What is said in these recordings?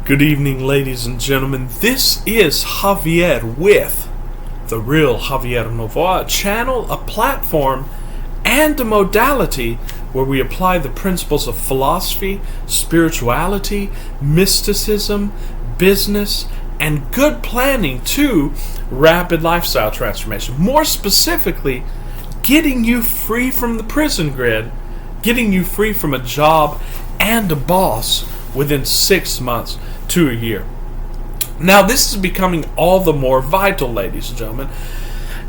Good evening, ladies and gentlemen. This is Javier with The Real Javier Novoa, a channel, a platform, and a modality where we apply the principles of philosophy, spirituality, mysticism, business, and good planning to rapid lifestyle transformation. More specifically, getting you free from the prison grid, getting you free from a job and a boss within 6 months to a year. Now, this is becoming all the more vital, ladies and gentlemen.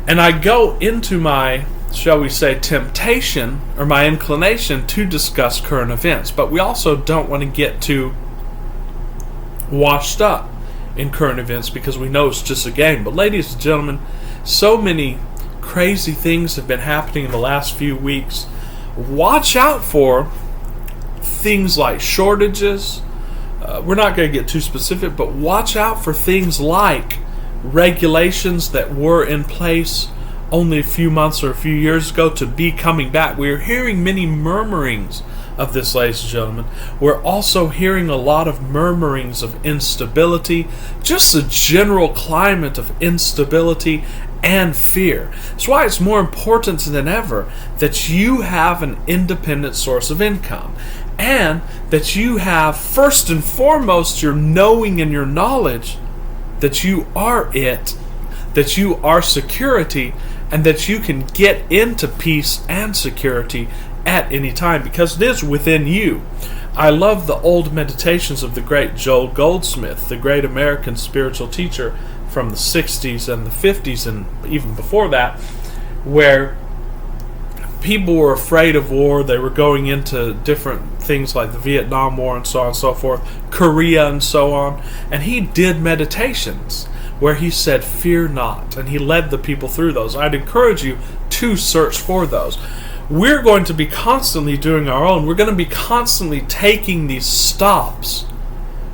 And I go into my, shall we say, temptation or my inclination to discuss current events. But we also don't want to get too washed up in current events because we know it's just a game. But ladies and gentlemen, so many crazy things have been happening in the last few weeks. Watch out for things like shortages. We're not going to get too specific, but watch out for things like regulations that were in place only a few months or a few years ago to be coming back. We're hearing many murmurings of this, ladies and gentlemen. We're also hearing a lot of murmurings of instability, just a general climate of instability and fear. That's why it's more important than ever that you have an independent source of income, and that you have, first and foremost, your knowing and your knowledge that you are it, that you are security, and that you can get into peace and security at any time because it is within you. I love the old meditations of the great Joel Goldsmith, the great American spiritual teacher from the 60s and the 50s and even before that, where people were afraid of war. They were going into different things like the Vietnam War and so on and so forth, Korea and so on. And he did meditations where he said, "Fear not." And he led the people through those. I'd encourage you to search for those. We're going to be constantly doing our own. We're going to be constantly taking these stops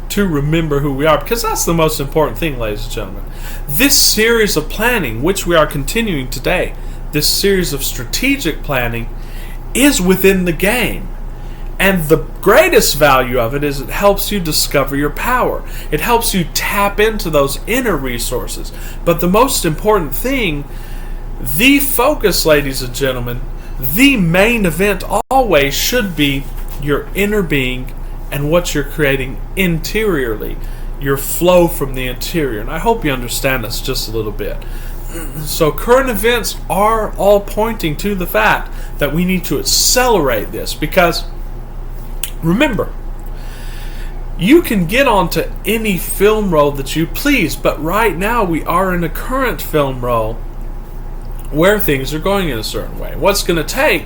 to remember who we are, because that's the most important thing, ladies and gentlemen. This series of planning, which we are continuing today, this series of strategic planning, is within the game. And the greatest value of it is it helps you discover your power. It helps you tap into those inner resources. But the most important thing, the focus, ladies and gentlemen, the main event always should be your inner being and what you're creating interiorly, your flow from the interior. And I hope you understand this just a little bit. So current events are all pointing to the fact that we need to accelerate this, because remember, you can get onto any film role that you please, but right now we are in a current film role where things are going in a certain way. What's going to take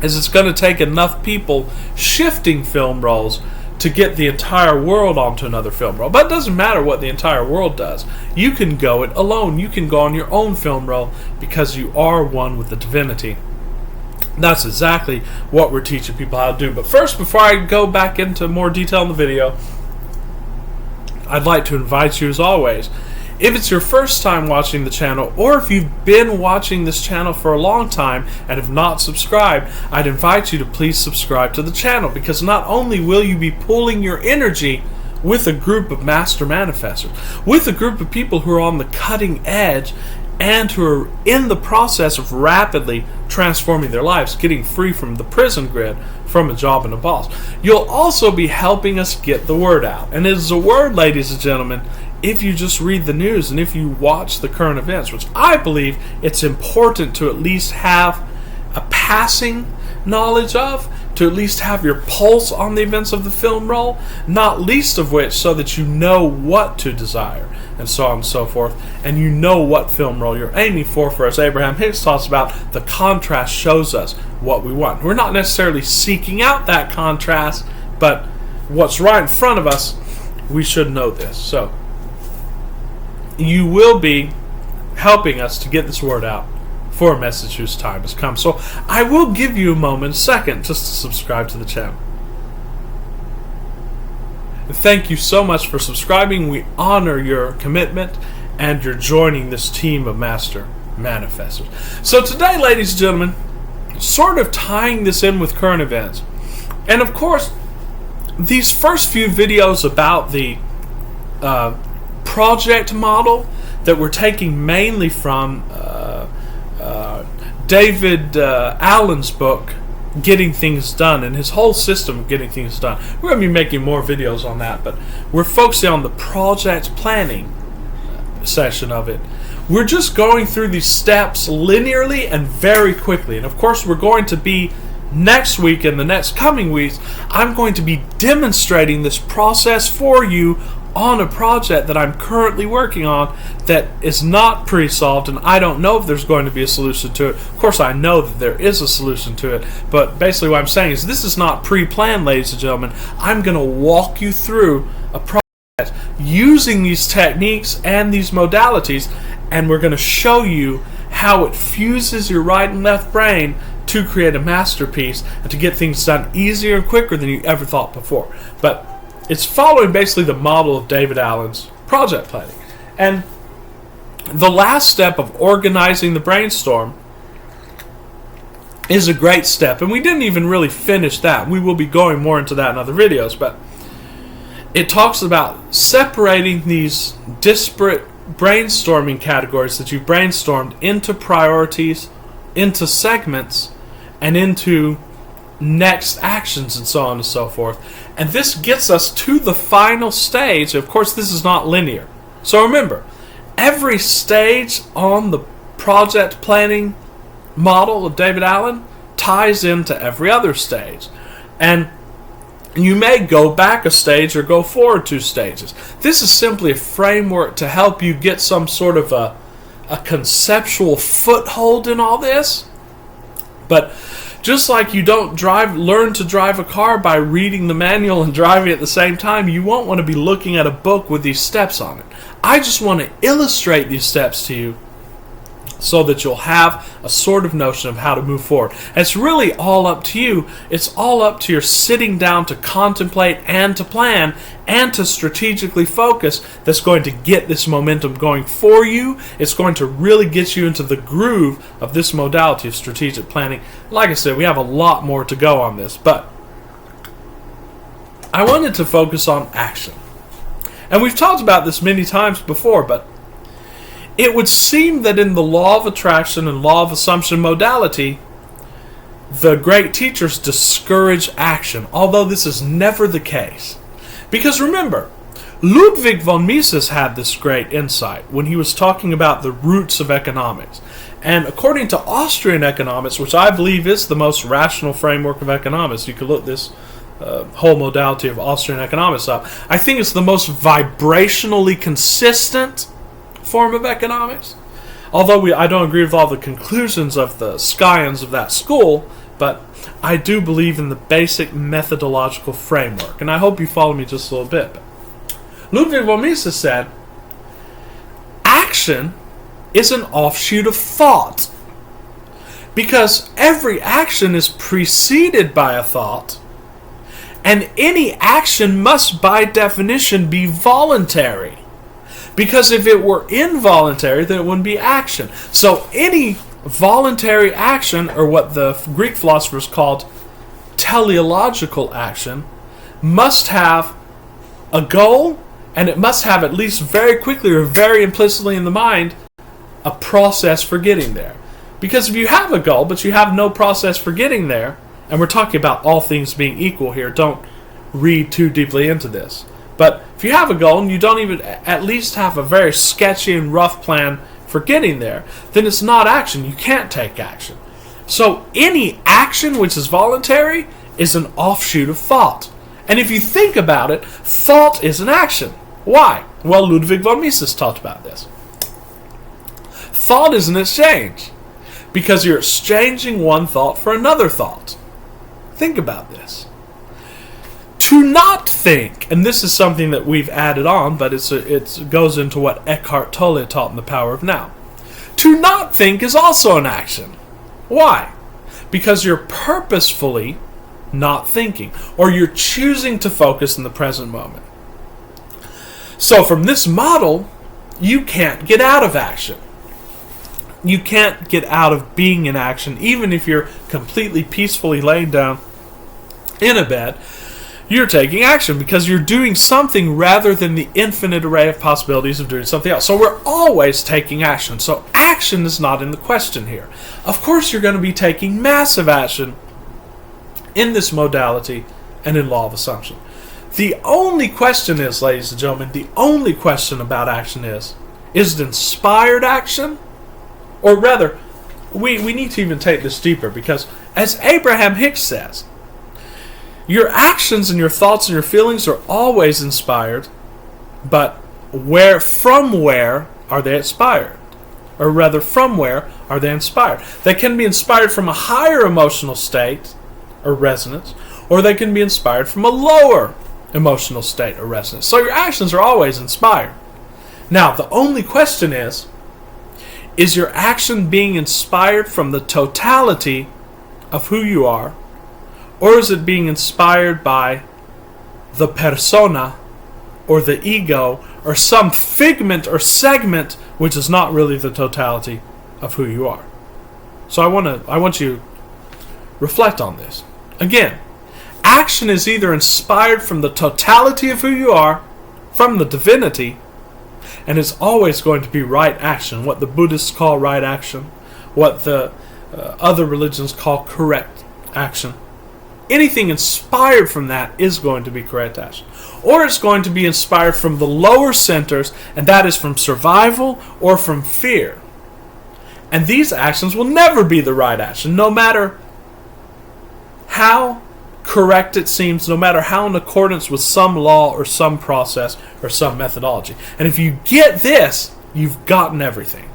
is it's going to take enough people shifting film roles to get the entire world onto another film role. But it doesn't matter what the entire world does. You can go it alone. You can go on your own film role because you are one with the divinity. That's exactly what we're teaching people how to do. But first, before I go back into more detail in the video, I'd like to invite you, as always, if it's your first time watching the channel, or if you've been watching this channel for a long time and have not subscribed, I'd invite you to please subscribe to the channel, because not only will you be pulling your energy with a group of master manifestors, with a group of people who are on the cutting edge and who are in the process of rapidly transforming their lives, getting free from the prison grid, from a job and a boss, you'll also be helping us get the word out. And it is a word, ladies and gentlemen, if you just read the news and if you watch the current events, which I believe it's important to at least have a passing knowledge of, to at least have your pulse on the events of the film role, not least of which so that you know what to desire, and so on and so forth, and you know what film role you're aiming for. As Abraham Hicks talks about, the contrast shows us what we want. We're not necessarily seeking out that contrast, but what's right in front of us, we should know this. So you will be helping us to get this word out for a message whose time has come. So I will give you a moment, a second, just to subscribe to the channel. Thank you so much for subscribing. We honor your commitment and your joining this team of master manifestors. So today, ladies and gentlemen, sort of tying this in with current events, and of course, these first few videos about the project model that we're taking mainly from David Allen's book, Getting Things Done, and his whole system of getting things done. We're going to be making more videos on that, but we're focusing on the project planning session of it. We're just going through these steps linearly and very quickly. And of course, we're going to be next week and the next coming weeks, I'm going to be demonstrating this process for you on a project that I'm currently working on that is not pre-solved, and I don't know if there's going to be a solution to it. Of course, I know that there is a solution to it, but basically what I'm saying is this is not pre-planned, ladies and gentlemen. I'm going to walk you through a project using these techniques and these modalities, and we're going to show you how it fuses your right and left brain to create a masterpiece and to get things done easier and quicker than you ever thought before. But it's following basically the model of David Allen's project planning. And the last step of organizing the brainstorm is a great step. And we didn't even really finish that. We will be going more into that in other videos. But it talks about separating these disparate brainstorming categories that you've brainstormed into priorities, into segments, and into next actions, and so on and so forth. And this gets us to the final stage. Of course, this is not linear. So remember, every stage on the project planning model of David Allen ties into every other stage. And you may go back a stage or go forward 2 stages. This is simply a framework to help you get some sort of a conceptual foothold in all this. But just like you don't learn to drive a car by reading the manual and driving at the same time, you won't want to be looking at a book with these steps on it. I just want to illustrate these steps to you so that you'll have a sort of notion of how to move forward. And it's really all up to you. It's all up to your sitting down to contemplate and to plan and to strategically focus that's going to get this momentum going for you. It's going to really get you into the groove of this modality of strategic planning. Like I said, we have a lot more to go on this, but I wanted to focus on action. And we've talked about this many times before, but it would seem that in the law of attraction and law of assumption modality, the great teachers discourage action, although this is never the case. Because remember, Ludwig von Mises had this great insight when he was talking about the roots of economics. And according to Austrian economics, which I believe is the most rational framework of economics, you could look this whole modality of Austrian economics up. I think it's the most vibrationally consistent form of economics. Although I don't agree with all the conclusions of the scions of that school, but I do believe in the basic methodological framework. And I hope you follow me just a little bit. But Ludwig von Mises said, action is an offshoot of thought. Because every action is preceded by a thought, and any action must by definition be voluntary. Because if it were involuntary, then it wouldn't be action. So any voluntary action, or what the Greek philosophers called teleological action, must have a goal, and it must have, at least very quickly or very implicitly in the mind, a process for getting there. Because if you have a goal, but you have no process for getting there, and we're talking about all things being equal here, don't read too deeply into this. But if you have a goal and you don't even at least have a very sketchy and rough plan for getting there, then it's not action. You can't take action. So any action which is voluntary is an offshoot of thought. And if you think about it, thought is an action. Why? Well, Ludwig von Mises talked about this. Thought is an exchange, because you're exchanging one thought for another thought. Think about this. To not think, and this is something that we've added on, but it goes into what Eckhart Tolle taught in The Power of Now. To not think is also an action. Why? Because you're purposefully not thinking, or you're choosing to focus in the present moment. So from this model, you can't get out of action. You can't get out of being in action, even if you're completely peacefully laying down in a bed. you're taking action because you're doing something rather than the infinite array of possibilities of doing something else. So we're always taking action. So action is not in the question here. Of course you're going to be taking massive action in this modality and in law of assumption. The only question is, ladies and gentlemen, the only question about action is it inspired action? Or rather, we need to even take this deeper, because as Abraham Hicks says, your actions and your thoughts and your feelings are always inspired, but from where are they inspired? Or rather, from where are they inspired? They can be inspired from a higher emotional state or resonance, or they can be inspired from a lower emotional state or resonance. So your actions are always inspired. Now, the only question is your action being inspired from the totality of who you are, or is it being inspired by the persona or the ego or some figment or segment which is not really the totality of who you are? So I want you to reflect on this. Again, action is either inspired from the totality of who you are, from the divinity, and it's always going to be right action, what the Buddhists call right action, what the other religions call correct action. Anything inspired from that is going to be correct action. Or it's going to be inspired from the lower centers, and that is from survival or from fear. And these actions will never be the right action, no matter how correct it seems, no matter how in accordance with some law or some process or some methodology. And if you get this, you've gotten everything.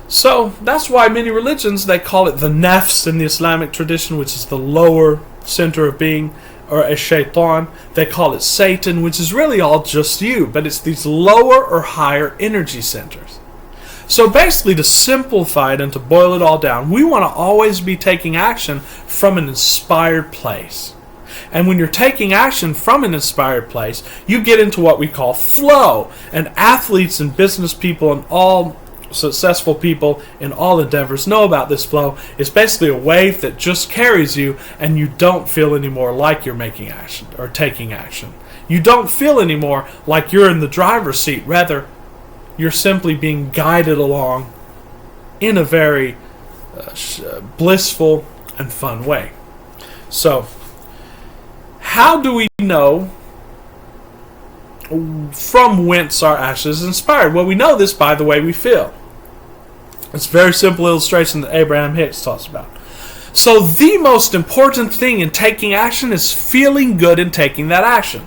So that's why many religions, they call it the nafs in the Islamic tradition, which is the lower center of being, or a shaitan. They call it Satan, which is really all just you, but it's these lower or higher energy centers. So basically, to simplify it and to boil it all down, we want to always be taking action from an inspired place. And when you're taking action from an inspired place, you get into what we call flow. And athletes and business people and all successful people in all endeavors know about this flow. It's basically a wave that just carries you, and you don't feel anymore like you're making action or taking action. You don't feel anymore like you're in the driver's seat. Rather, you're simply being guided along in a very blissful and fun way. So, how do we know from whence our action is inspired? Well, we know this by the way we feel. It's a very simple illustration that Abraham Hicks talks about. So the most important thing in taking action is feeling good in taking that action.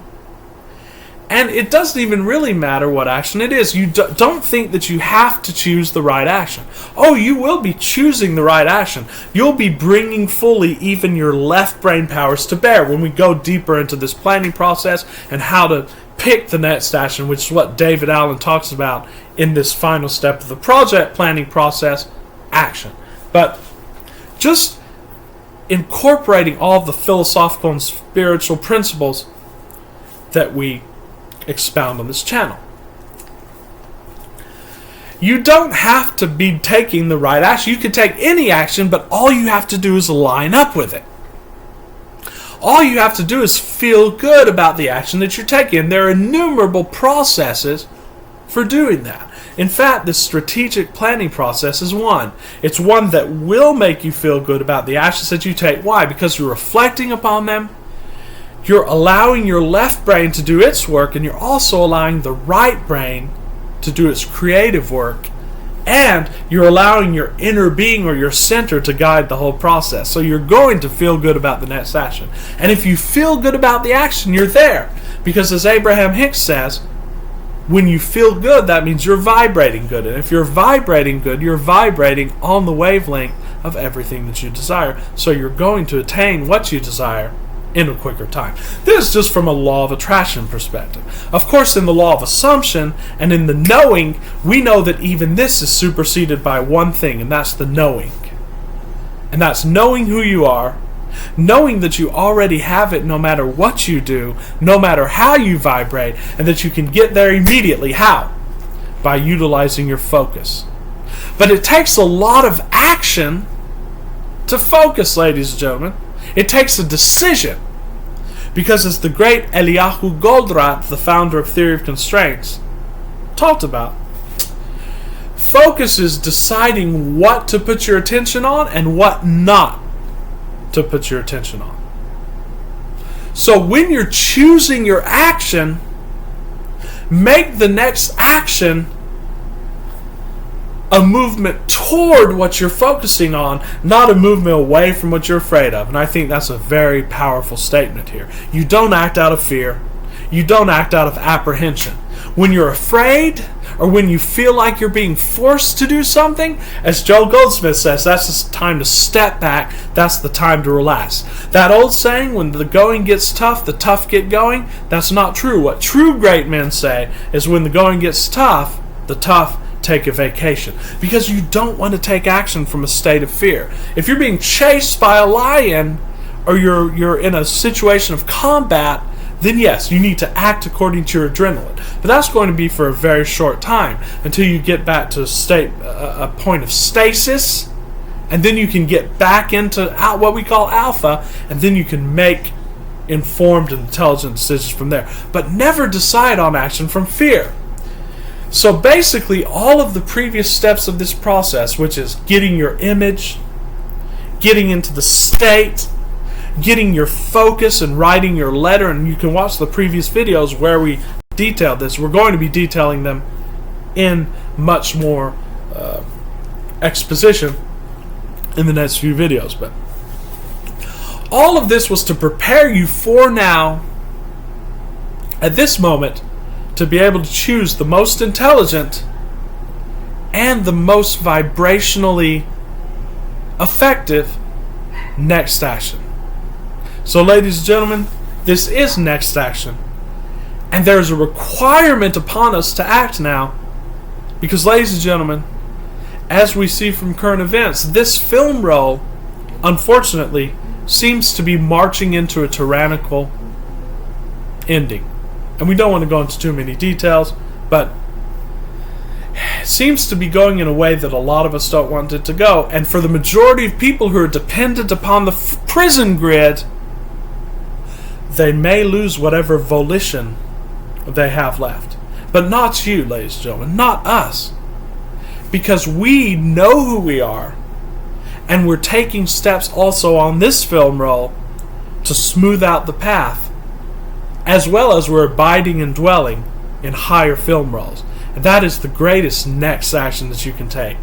And it doesn't even really matter what action it is. You don't think that you have to choose the right action. Oh, you will be choosing the right action. You'll be bringing fully even your left brain powers to bear when we go deeper into this planning process and how to pick the next action, which is what David Allen talks about in this final step of the project planning process, action. But just incorporating all of the philosophical and spiritual principles that we expound on this channel. You don't have to be taking the right action. You can take any action, but all you have to do is line up with it. All you have to do is feel good about the action that you're taking. There are innumerable processes for doing that. In fact, the strategic planning process is one. It's one that will make you feel good about the actions that you take. Why? Because you're reflecting upon them. You're allowing your left brain to do its work, and you're also allowing the right brain to do its creative work. And you're allowing your inner being or your center to guide the whole process. So you're going to feel good about the next action. And if you feel good about the action, you're there. Because as Abraham Hicks says, when you feel good, that means you're vibrating good. And if you're vibrating good, you're vibrating on the wavelength of everything that you desire. So you're going to attain what you desire in a quicker time. This is just from a law of attraction perspective. Of course, in the law of assumption and in the knowing, we know that even this is superseded by one thing, and that's the knowing. And that's knowing who you are, knowing that you already have it no matter what you do, no matter how you vibrate, and that you can get there immediately. How? By utilizing your focus. But it takes a lot of action to focus, ladies and gentlemen. It takes a decision. Because as the great Eliyahu Goldratt, the founder of Theory of Constraints, talked about, focus is deciding what to put your attention on and what not to put your attention on. So when you're choosing your action, make the next action a movement toward what you're focusing on, not a movement away from what you're afraid of. And I think that's a very powerful statement here. You don't act out of fear. You don't act out of apprehension. When you're afraid, or when you feel like you're being forced to do something, as Joel Goldsmith says, that's the time to step back. That's the time to relax. That old saying, when the going gets tough, the tough get going, that's not true. What true great men say is when the going gets tough, the tough take a vacation, because you don't want to take action from a state of fear. If you're being chased by a lion, or you're in a situation of combat, then yes, you need to act according to your adrenaline. But that's going to be for a very short time until you get back to a point of stasis, and then you can get back into what we call alpha, and then you can make informed and intelligent decisions from there. But never decide on action from fear. So basically, all of the previous steps of this process, which is getting your image, getting into the state, getting your focus, and writing your letter, and you can watch the previous videos where we detailed this. We're going to be detailing them in much more exposition in the next few videos. But all of this was to prepare you for now, at this moment, to be able to choose the most intelligent and the most vibrationally effective next action. So, ladies and gentlemen, this is next action. And there's a requirement upon us to act now. Because, ladies and gentlemen, as we see from current events, this film roll, unfortunately, seems to be marching into a tyrannical ending. And we don't want to go into too many details, but it seems to be going in a way that a lot of us don't want it to go. And for the majority of people who are dependent upon the prison grid, they may lose whatever volition they have left. But not you, ladies and gentlemen, not us. Because we know who we are, and we're taking steps also on this film roll to smooth out the path, as well as we're abiding and dwelling in higher film rolls. And that is the greatest next action that you can take.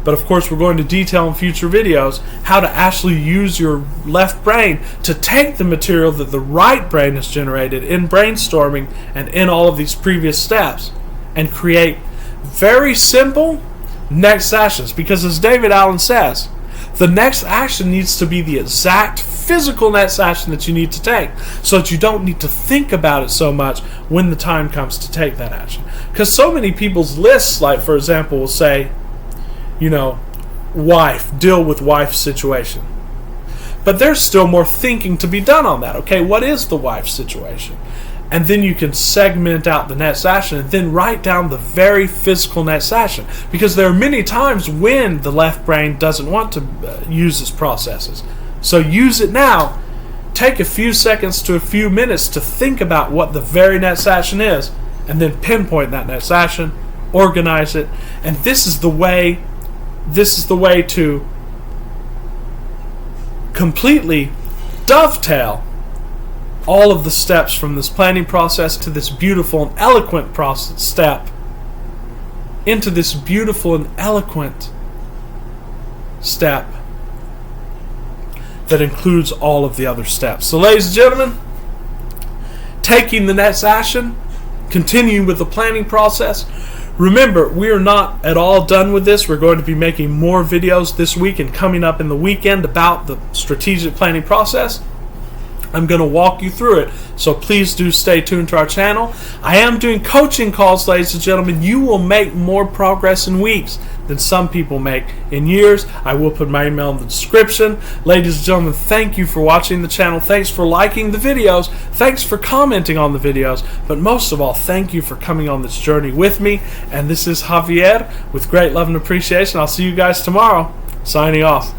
But of course, we're going to detail in future videos how to actually use your left brain to take the material that the right brain has generated in brainstorming and in all of these previous steps, and create very simple next actions. Because as David Allen says, the next action needs to be the exact physical next action that you need to take, so that you don't need to think about it so much when the time comes to take that action. Because so many people's lists, like for example, will say, wife, deal with wife situation. But there's still more thinking to be done on that. Okay, what is the wife situation? And then you can segment out the next action and then write down the very physical next action. Because there are many times when the left brain doesn't want to use its processes. So use it now. Take a few seconds to a few minutes to think about what the very next action is, and then pinpoint that next action, organize it, and this is the way to completely dovetail all of the steps from this planning process to this beautiful and eloquent step into this beautiful and eloquent step that includes all of the other steps. So, ladies and gentlemen, taking the next action, continuing with the planning process. Remember, we are not at all done with this. We're going to be making more videos this week and coming up in the weekend about the strategic planning process. I'm going to walk you through it, so please do stay tuned to our channel. I am doing coaching calls, ladies and gentlemen. You will make more progress in weeks than some people make in years. I will put my email in the description. Ladies and gentlemen, thank you for watching the channel. Thanks for liking the videos. Thanks for commenting on the videos. But most of all, thank you for coming on this journey with me. And this is Javier with great love and appreciation. I'll see you guys tomorrow. Signing off.